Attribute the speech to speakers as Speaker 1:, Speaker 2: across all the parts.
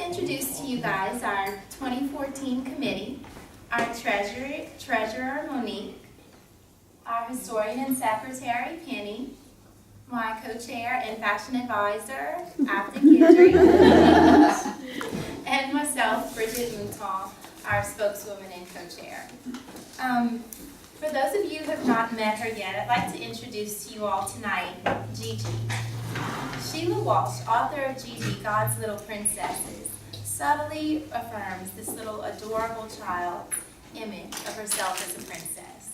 Speaker 1: introduce to you guys our 2014 committee, our treasurer Monique, our historian and secretary Penny, my co-chair and fashion advisor Afton Guidry, and myself, Bridget Mouton, our spokeswoman and co-chair. For those of you who have not met her yet, I'd like to introduce to you all tonight Gigi. Sheila Walsh, author of Gigi, God's Little Princesses, subtly affirms this little adorable child's image of herself as a princess.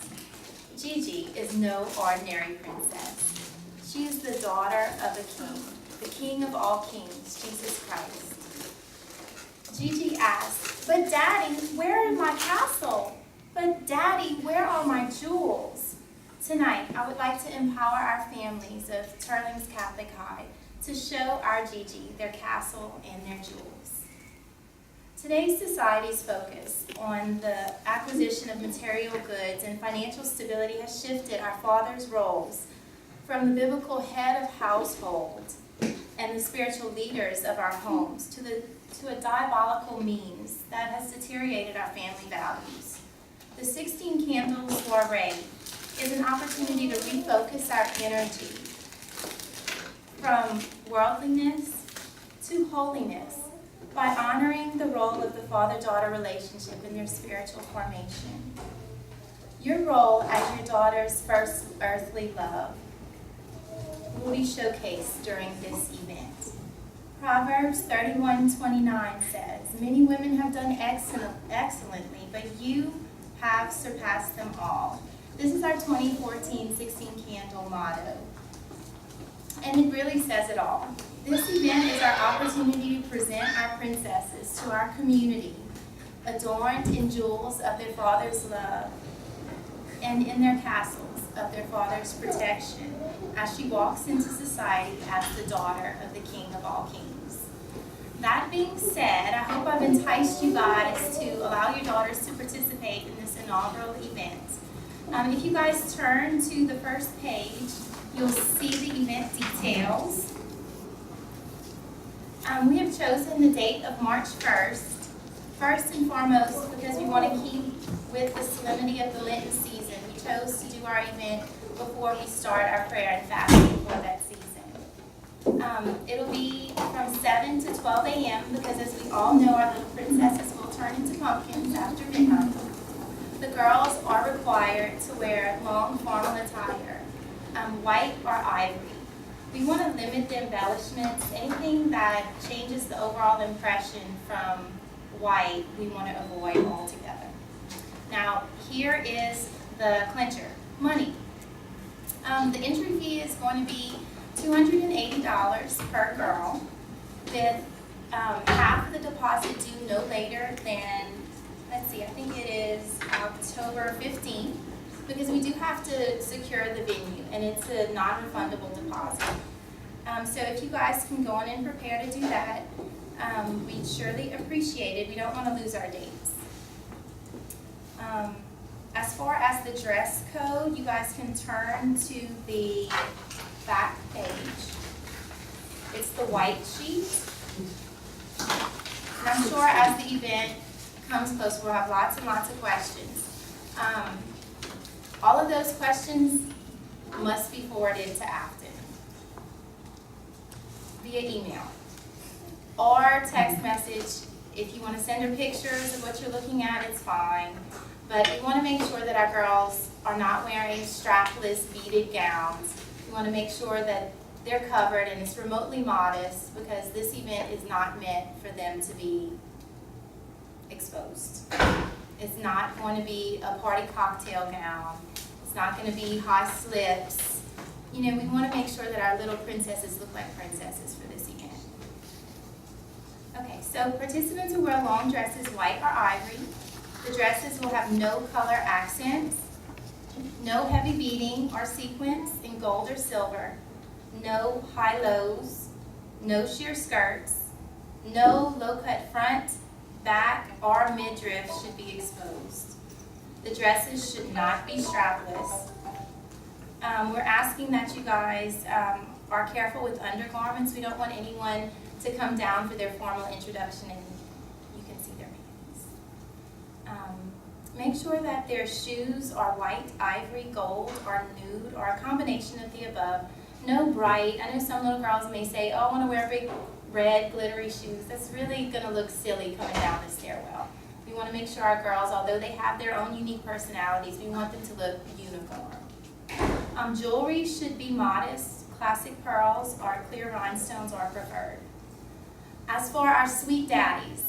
Speaker 1: Gigi is no ordinary princess. She is the daughter of the king of all kings, Jesus Christ. Gigi asks, "But Daddy, where is my castle? But Daddy, where are my jewels?" Tonight, I would like to empower our families of Turlings Catholic High to show our Gigi their castle and their jewels. Today's society's focus on the acquisition of material goods and financial stability has shifted our fathers' roles from the biblical head of household and the spiritual leaders of our homes to a diabolical means that has deteriorated our family values. The 16 Candles Soiree is an opportunity to refocus our energy from worldliness to holiness by honoring the role of the father-daughter relationship in their spiritual formation. Your role as your daughter's first earthly love will be showcased during this event. Proverbs 31:29 says, "Many women have done excellently, but you have surpassed them all." This is our 2014 16 Candle motto, and it really says it all. This event is our opportunity to present our princesses to our community, adorned in jewels of their father's love and in their castles of their father's protection, as she walks into society as the daughter of the King of all kings. That being said, I hope I've enticed you guys to allow your daughters to participate in this inaugural event. If you guys turn to the first page, you'll see the event details. We have chosen the date of March 1st, first and foremost because we want to keep with the solemnity of the Lenten season. We chose to do our event before we start our prayer and fasting for that season. It'll be from 7 to 12 a.m. because, as we all know, our little princesses will turn into pumpkins after midnight. The girls are required to wear long formal attire, white or ivory. We want to limit the embellishments. Anything that changes the overall impression from white, we want to avoid altogether. Now, here is the clincher, money. The entry fee is going to be $280 per girl, with half the deposit due no later than, let's see, I think it is October 15th, because we do have to secure the venue, and it's a non-refundable deposit. So if you guys can go on and prepare to do that, we'd surely appreciate it. We don't want to lose our dates. As far as the dress code, you guys can turn to the back page. It's the white sheet. And I'm sure as the event comes close, we'll have lots and lots of questions. All of those questions must be forwarded to Afton via email or text message. If you want to send her pictures of what you're looking at, it's fine. But we want to make sure that our girls are not wearing strapless beaded gowns. We want to make sure that they're covered and it's remotely modest, because this event is not meant for them to be exposed. It's not going to be a party cocktail gown. It's not going to be high slips. You know, we want to make sure that our little princesses look like princesses for this event. Okay, so participants will wear long dresses, white or ivory. The dresses will have no color accents, no heavy beading or sequins in gold or silver, no high-lows, no sheer skirts, no low-cut front, back, or midriff should be exposed. The dresses should not be strapless. We're asking that you guys are careful with undergarments. We don't want anyone to come down for their formal introduction, and you can see their panties. Make sure that their shoes are white, ivory, gold, or nude, or a combination of the above. No bright. I know some little girls may say, oh, I want to wear big red glittery shoes. That's really going to look silly coming down the stairwell. We want to make sure our girls, although they have their own unique personalities, we want them to look uniform. Jewelry should be modest. Classic pearls or clear rhinestones are preferred. As for our sweet daddies,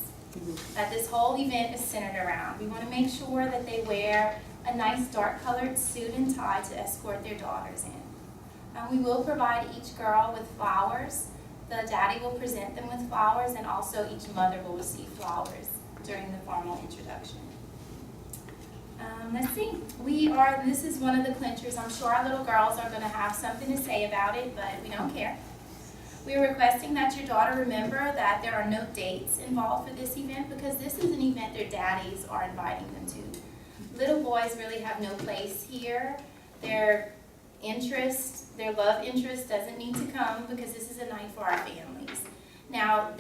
Speaker 1: that this whole event is centered around, we want to make sure that they wear a nice dark colored suit and tie to escort their daughters in. We will provide each girl with flowers. The daddy will present them with flowers, and also each mother will receive flowers during the formal introduction. Let's see, this is one of the clinchers. I'm sure our little girls are going to have something to say about it, but we don't care. We are requesting that your daughter remember that there are no dates involved for this event, because this is an event their daddies are inviting them to. Little boys really have no place here. Their love interest doesn't need to come, because this is a night for our families. Now,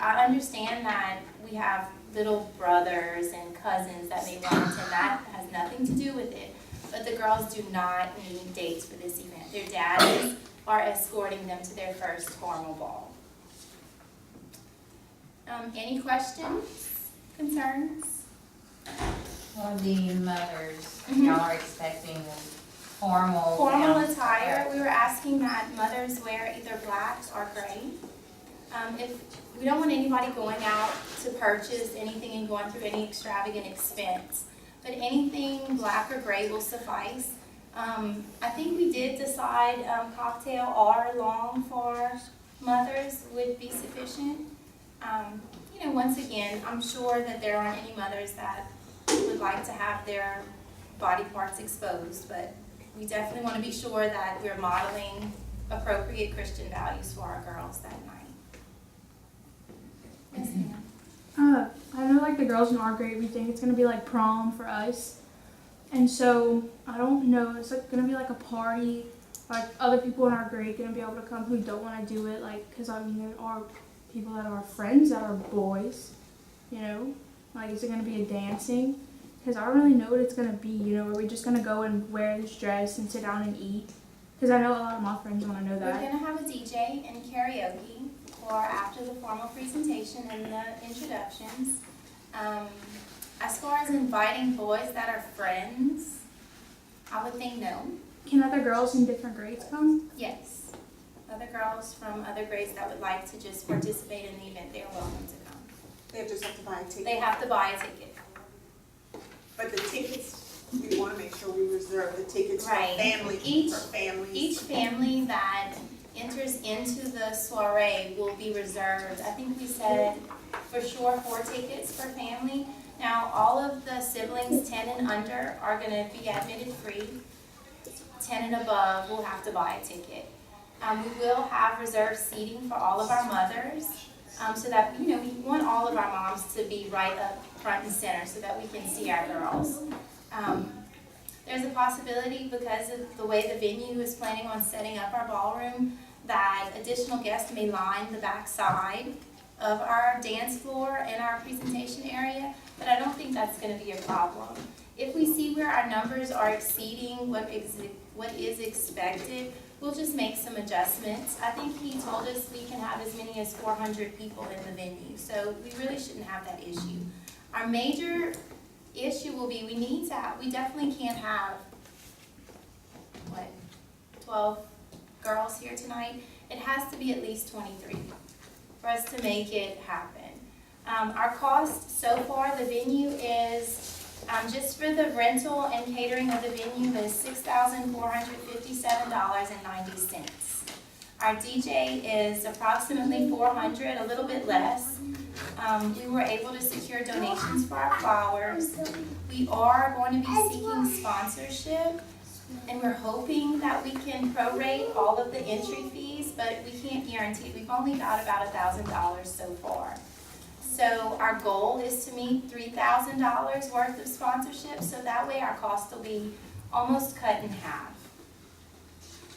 Speaker 1: I understand that we have little brothers and cousins that may want to attend. That has nothing to do with it. But the girls do not need dates for this event. Their daddies are escorting them to their first formal ball. Any questions, concerns?
Speaker 2: For the mothers, y'all are expecting formal
Speaker 1: attire. We were asking that mothers wear either black or gray. If we don't want anybody going out to purchase anything and going through any extravagant expense, but anything black or gray will suffice. I think we did decide cocktail or long for mothers would be sufficient. Once again, I'm sure that there aren't any mothers that would like to have their body parts exposed, but we definitely want to be sure that we're modeling appropriate Christian values for our girls that night. Yes, ma'am.
Speaker 3: I know, like, the girls in our grade, we think it's going to be like prom for us. And so, I don't know, it's like going to be like a party. Like, other people in our grade going to be able to come who don't want to do it. Like, because, I mean, there are people that are friends that are boys, Like, is it going to be a dancing? Because I don't really know what it's going to be, Are we just going to go and wear this dress and sit down and eat? Because I know a lot of my friends want to know that.
Speaker 1: We're going to have a DJ and karaoke for after the formal presentation and the introductions. As far as inviting boys that are friends, I would think no.
Speaker 3: Can other girls in different grades come?
Speaker 1: Yes. Other girls from other grades that would like to just participate in the event, they are welcome to come.
Speaker 4: They just have to buy a ticket.
Speaker 1: They have to buy a ticket.
Speaker 4: But the tickets, we want to make sure we reserve the tickets for
Speaker 1: Right.
Speaker 4: families.
Speaker 1: Each family that enters into the soiree will be reserved. I think we said for sure 4 tickets per family. Now, all of the siblings 10 and under are going to be admitted free. 10 and above will have to buy a ticket. We will have reserved seating for all of our mothers, so that, we want all of our moms to be right up front and center so that we can see our girls. There's a possibility, because of the way the venue is planning on setting up our ballroom, that additional guests may line the back side of our dance floor and our presentation area, but I don't think that's going to be a problem. If we see where our numbers are exceeding what is expected, we'll just make some adjustments. I think he told us we can have as many as 400 people in the venue, so we really shouldn't have that issue. Our major issue will be we definitely can't have, 12 girls here tonight. It has to be at least 23 for us to make it happen. Our cost so far, the venue is, just for the rental and catering of the venue is $6,457.90. Our DJ is approximately $400, a little bit less. We were able to secure donations for our flowers. We are going to be seeking sponsorship, and we're hoping that we can prorate all of the entry fees, but we can't guarantee. We've only got about $1,000 so far. So our goal is to meet $3,000 worth of sponsorship, so that way our cost will be almost cut in half.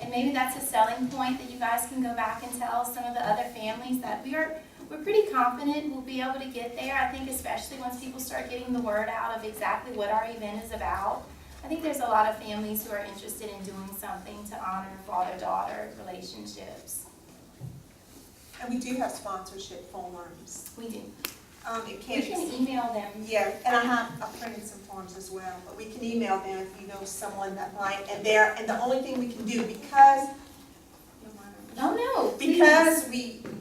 Speaker 1: And maybe that's a selling point that you guys can go back and tell some of the other families that we're pretty confident we'll be able to get there. I think especially once people start getting the word out of exactly what our event is about. I think there's a lot of families who are interested in doing something to honor father-daughter relationships.
Speaker 4: And we do have sponsorship forms.
Speaker 1: We do.
Speaker 4: It
Speaker 1: We
Speaker 4: can't
Speaker 1: can
Speaker 4: be,
Speaker 1: email them.
Speaker 4: yeah, and I've printed some forms as well, but we can email them if you know someone that might, and the only thing we can do, because,
Speaker 1: Oh, no, please.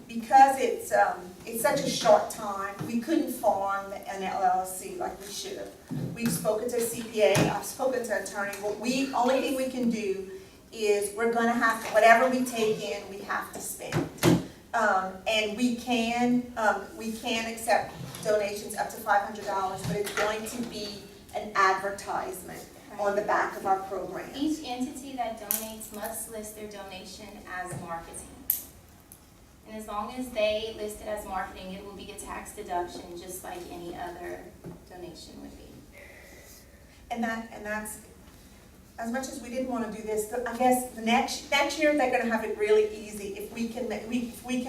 Speaker 4: because it's such a short time, we couldn't form an LLC like we should have. We've spoken to a CPA, I've spoken to an attorney, only thing we can do is we're gonna have to, whatever we take in, we have to spend. And we can accept donations up to $500, but it's going to be an advertisement on the back of our program.
Speaker 1: Each entity that donates must list their donation as marketing. And as long as they list it as marketing, it will be a tax deduction just like any other donation would be.
Speaker 4: And that's, as much as we didn't want to do this, I guess the next year they're gonna have it really easy. If we can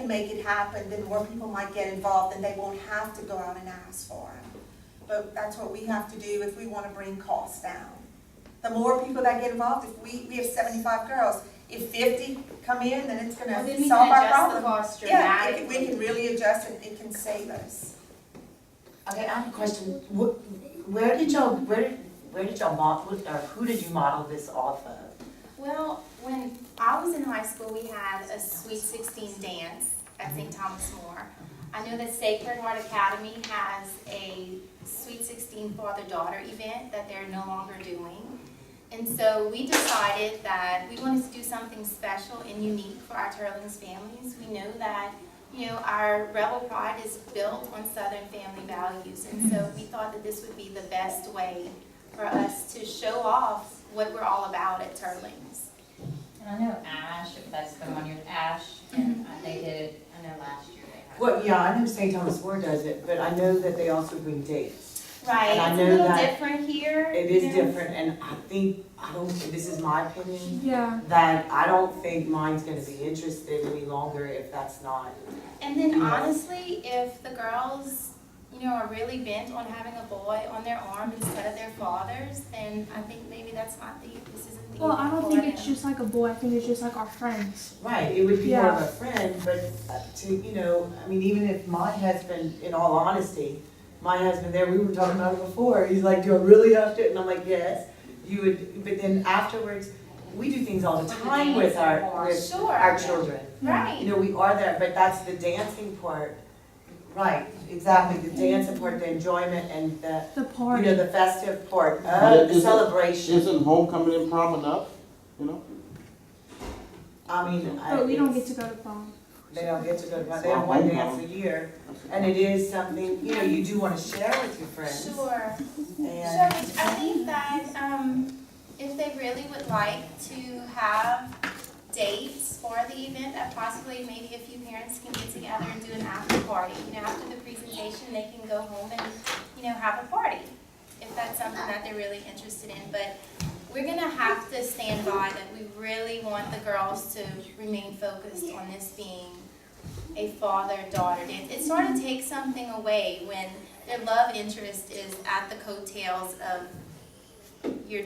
Speaker 4: make it happen, then more people might get involved and they won't have to go out and ask for it. But that's what we have to do if we want to bring costs down. The more people that get involved, if we have 75 girls, if 50 come in, then it's
Speaker 1: Well, then
Speaker 4: gonna
Speaker 1: we
Speaker 4: solve
Speaker 1: can
Speaker 4: our
Speaker 1: adjust
Speaker 4: problem.
Speaker 1: the cost
Speaker 4: Yeah,
Speaker 1: dramatically.
Speaker 4: we can really adjust it, it can save us.
Speaker 5: Okay, I have a question. Where did y'all model, or who did you model this off of?
Speaker 1: Well, when I was in high school, we had a Sweet 16 dance at St. Thomas More. I know that Sacred Heart Academy has a Sweet 16 father-daughter event that they're no longer doing. And so we decided that we wanted to do something special and unique for our Turlings families. We know that, our Rebel Pride is built on Southern family values. And so we thought that this would be the best way for us to show off what we're all about at Turlings.
Speaker 2: And I know Ash, if that's the one you're, Ash, and they did it, I know last year they had.
Speaker 5: Well, yeah, I know St. Thomas More does it, but I know that they also bring dates.
Speaker 1: Right,
Speaker 5: And I
Speaker 1: it's a
Speaker 5: know
Speaker 1: little
Speaker 5: that
Speaker 1: different here.
Speaker 5: It is different, and this is my opinion,
Speaker 3: Yeah.
Speaker 5: that I don't think mine's gonna be interested any longer if that's not.
Speaker 1: And then honestly, if the girls, are really bent on having a boy on their arm instead of their fathers, then I think maybe this isn't the
Speaker 3: Well, I don't
Speaker 1: for
Speaker 3: think it's
Speaker 1: them.
Speaker 3: just like a boy. I think it's just like our friends.
Speaker 5: Right, it would be more of
Speaker 3: Yeah.
Speaker 5: a friend, but even if my husband, in all honesty, my husband there, we were talking about it before, he's like, do I really have to? And I'm like, yes, you would, but then afterwards, we do things all the time with our
Speaker 1: Sure.
Speaker 5: children.
Speaker 1: Right.
Speaker 5: We are there, but that's the dancing part. Right, exactly, the dancing part, the enjoyment and
Speaker 3: The party.
Speaker 5: the festive part,
Speaker 6: But
Speaker 5: the
Speaker 6: isn't-
Speaker 5: celebration.
Speaker 6: Isn't homecoming and prom enough,
Speaker 5: I mean,
Speaker 3: But we don't
Speaker 5: it's-
Speaker 3: get to go to prom.
Speaker 5: They don't get to go to, they have one dance a year, and it is something, you do wanna share with your friends.
Speaker 1: Sure.
Speaker 5: And,
Speaker 1: So I think that if they really would like to have dates for the event, that possibly maybe a few parents can get together and do an after party. After the presentation, they can go home and, have a party, if that's something that they're really interested in. But we're gonna have to stand by that we really want the girls to remain focused on this being a father-daughter dance. It sort of takes something away when their love interest is at the coattails of your,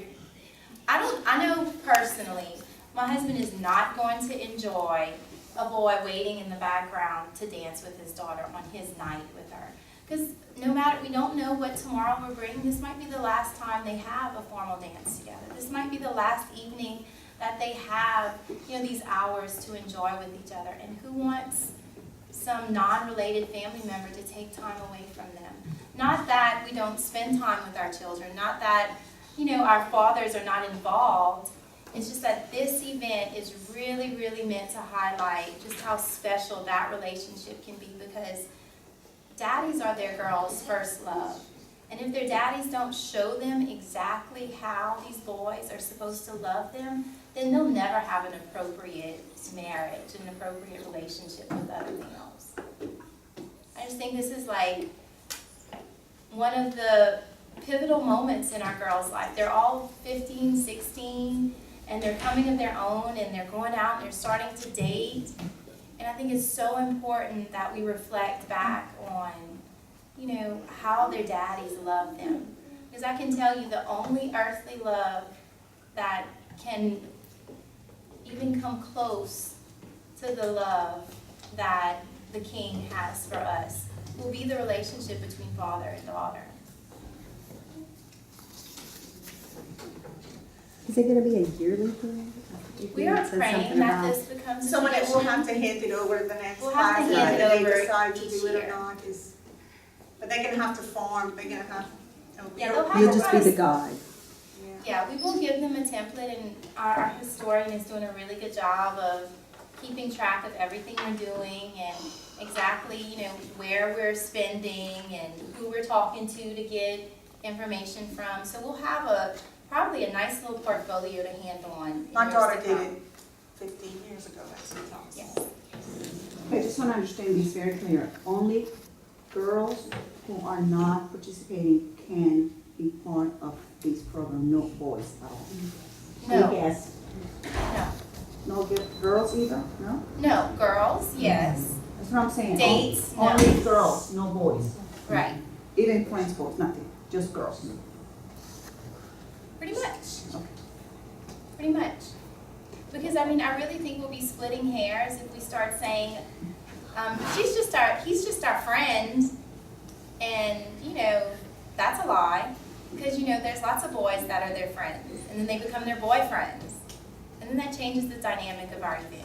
Speaker 1: I know personally, my husband is not going to enjoy a boy waiting in the background to dance with his daughter on his night with her. Because we don't know what tomorrow will bring. This might be the last time they have a formal dance together. This might be the last evening that they have, these hours to enjoy with each other. And who wants some non-related family member to take time away from them? Not that we don't spend time with our children, not that, our fathers are not involved. It's just that this event is really, really meant to highlight just how special that relationship can be, because daddies are their girls' first love. And if their daddies don't show them exactly how these boys are supposed to love them, then they'll never have an appropriate marriage, an appropriate relationship with other males. I just think this is like one of the pivotal moments in our girls' life. They're all 15, 16, and they're coming of their own, and they're going out and they're starting to date. And I think it's so important that we reflect back on, you know, how their daddies love them. Because I can tell you the only earthly love that can even come close to the love that the King has for us will be the relationship between father and daughter.
Speaker 7: Is it gonna be a yearly thing?
Speaker 1: We are praying that this becomes a
Speaker 4: So when it will have
Speaker 1: tradition.
Speaker 4: to hand it over to the next
Speaker 1: We'll have to
Speaker 4: class,
Speaker 1: hand
Speaker 4: whether
Speaker 1: it
Speaker 4: they
Speaker 1: over
Speaker 4: decide to
Speaker 1: each
Speaker 4: do it or
Speaker 1: year.
Speaker 4: not is, but they're gonna have to farm, they're gonna have, you know,
Speaker 1: Yeah, they'll have
Speaker 7: You'll
Speaker 1: to
Speaker 7: just be
Speaker 1: run
Speaker 7: the
Speaker 1: a-
Speaker 7: guide.
Speaker 1: Yeah, we will give them a template, and our historian is doing a really good job of keeping track of everything we're doing and exactly, you know, where we're spending and who we're talking to get information from. So we'll have probably a nice little portfolio to hand on. in
Speaker 4: My
Speaker 1: years
Speaker 4: daughter
Speaker 1: to
Speaker 4: did
Speaker 1: come.
Speaker 4: it 15 years ago at St. Thomas.
Speaker 1: Yes.
Speaker 8: I just want to understand this very clear. Only girls who are not participating can be part of this program, no boys at all.
Speaker 1: No,
Speaker 8: Yes.
Speaker 1: no,
Speaker 8: No girls either, no?
Speaker 1: no, girls, yes,
Speaker 8: That's what I'm saying.
Speaker 1: Dates, no.
Speaker 8: Only girls, no boys.
Speaker 1: right,
Speaker 8: Even principals, nothing, just girls.
Speaker 1: pretty much.
Speaker 8: Okay.
Speaker 1: Pretty much. Because, I mean, I really think we'll be splitting hairs if we start saying, he's just our friend, and, you know, that's a lie. Because, you know, there's lots of boys that are their friends, and then they become their boyfriends. And then that changes the dynamic of our event.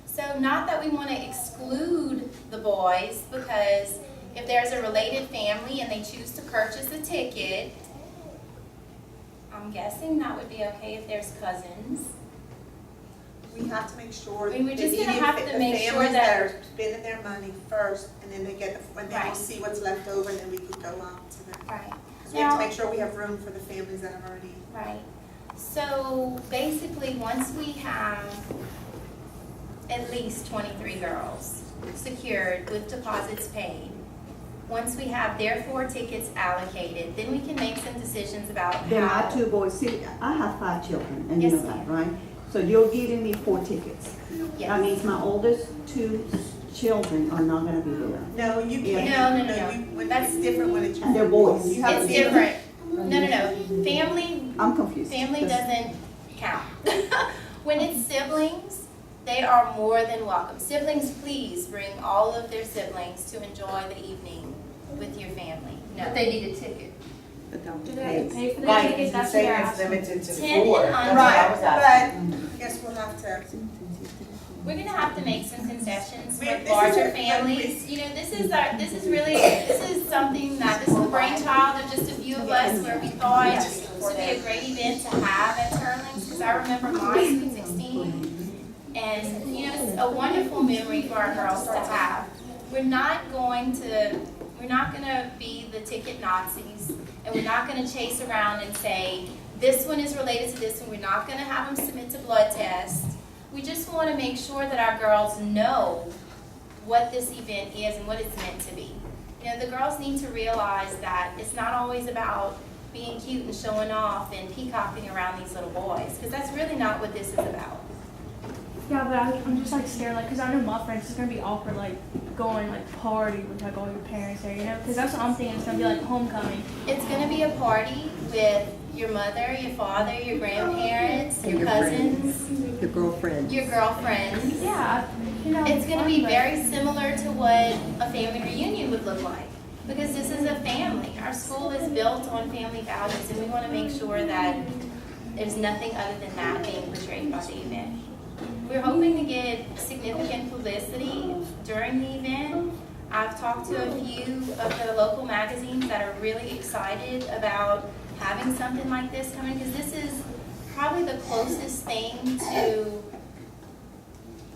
Speaker 1: So not that we want to exclude the boys, because if there's a related family and they choose to purchase a ticket, I'm guessing that would be okay if there's cousins.
Speaker 4: We have to make sure.
Speaker 1: I mean, we're just
Speaker 4: that
Speaker 1: gonna
Speaker 4: even
Speaker 1: have
Speaker 4: if
Speaker 1: to
Speaker 4: the
Speaker 1: make sure
Speaker 4: families
Speaker 1: that-
Speaker 4: are spending their money first, and then they get, when they will
Speaker 1: Right.
Speaker 4: see what's left over, and then we could go out to them.
Speaker 1: Right.
Speaker 4: 'Cause we have to
Speaker 1: Now-
Speaker 4: make sure we have room for the families that have already.
Speaker 1: Right. So basically, once we have at least 23 girls secured with deposits paid, once we have their 4 tickets allocated, then we can make some decisions about
Speaker 8: There are
Speaker 1: how.
Speaker 8: 2 boys. See, I have 5 children, and you
Speaker 1: Yes,
Speaker 8: know that,
Speaker 1: ma'am.
Speaker 8: right? So you're giving me 4 tickets.
Speaker 1: Yes.
Speaker 8: That means my oldest 2 children are not gonna be there.
Speaker 4: No, you
Speaker 8: Yeah.
Speaker 4: can't.
Speaker 1: No.
Speaker 4: That's different when it's.
Speaker 8: And they're boys.
Speaker 4: You have to
Speaker 1: It's
Speaker 4: be-
Speaker 1: different. No. Family
Speaker 8: I'm confused.
Speaker 1: Family
Speaker 8: That's-
Speaker 1: doesn't count. When it's siblings, they are more than welcome. Siblings, please bring all of their siblings to enjoy the evening with your family. No.
Speaker 2: But they need a ticket.
Speaker 7: But they'll
Speaker 3: Do
Speaker 7: be
Speaker 3: they have to
Speaker 7: paid.
Speaker 3: pay for the
Speaker 5: Right,
Speaker 3: tickets?
Speaker 5: he's
Speaker 3: That's what
Speaker 5: saying
Speaker 3: they're
Speaker 5: it's
Speaker 3: asking.
Speaker 5: limited to
Speaker 1: 10 and
Speaker 5: 4. That's
Speaker 1: under.
Speaker 5: what I
Speaker 4: Right,
Speaker 5: was
Speaker 4: but
Speaker 5: asking.
Speaker 4: I guess we'll have to.
Speaker 1: We're gonna have to make some concessions
Speaker 4: We-
Speaker 1: with
Speaker 4: this
Speaker 1: larger
Speaker 4: is a-
Speaker 1: families. You know, this is something that, this is the brainchild of just a few of us where we thought this would be a great event to have at Turlings, because I remember my Sweet 16. And, you know, it's a wonderful memory for our girls to have. We're not gonna be the ticket Nazis, and we're not gonna chase around and say, this one is related to this one. We're not gonna have them submit to blood tests. We just wanna make sure that our girls know what this event is and what it's meant to be. You know, the girls need to realize that it's not always about being cute and showing off and peacocking around these little boys, because that's really not what this is about.
Speaker 3: Yeah, but I'm just like scared, like, cause I know my friends, it's gonna be awkward, like, going, like, party with, like, all your parents there, you know? Cause that's what I'm thinking, it's gonna be like homecoming.
Speaker 1: It's gonna be a party with your mother, your father, your grandparents, your
Speaker 7: Your
Speaker 1: cousins,
Speaker 7: Your girlfriend.
Speaker 1: your girlfriends.
Speaker 3: Yeah, you know.
Speaker 1: It's gonna
Speaker 3: fun,
Speaker 1: be
Speaker 3: but-
Speaker 1: very similar to what a family reunion would look like, because this is a family. Our school is built on family values, and we wanna make sure that there's nothing other than that being portrayed by the event. We're hoping to get significant publicity during the event. I've talked to a few of the local magazines that are really excited about having something like this coming, because this is probably the closest thing to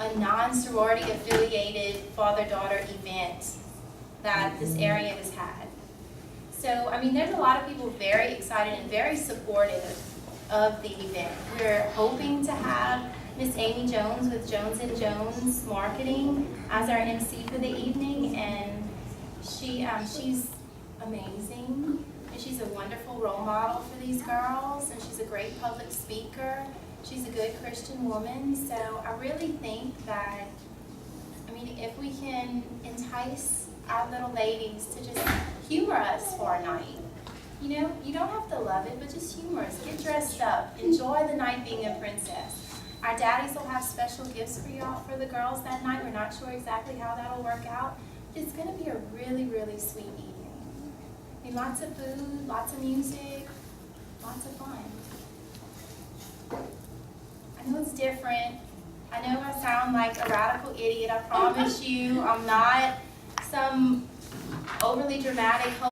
Speaker 1: a non-sorority affiliated father-daughter event that this area has had. So, I mean, there's a lot of people very excited and very supportive of the event. We're hoping to have Miss Amy Jones with Jones & Jones Marketing as our MC for the evening, and she's amazing, and she's a wonderful role model for these girls, and she's a great public speaker, She's a good Christian woman, so I really think that, I mean, if we can entice our little ladies to just humor us for a night. You know, you don't have to love it, but just humor us. Get dressed up. Enjoy the night being a princess. Our daddies will have special gifts for y'all, for the girls that night. We're not sure exactly how that'll work out. It's going to be a really, really sweet evening. I mean, lots of food, lots of music, lots of fun. I know it's different. I know I sound like a radical idiot. I promise you I'm not some overly dramatic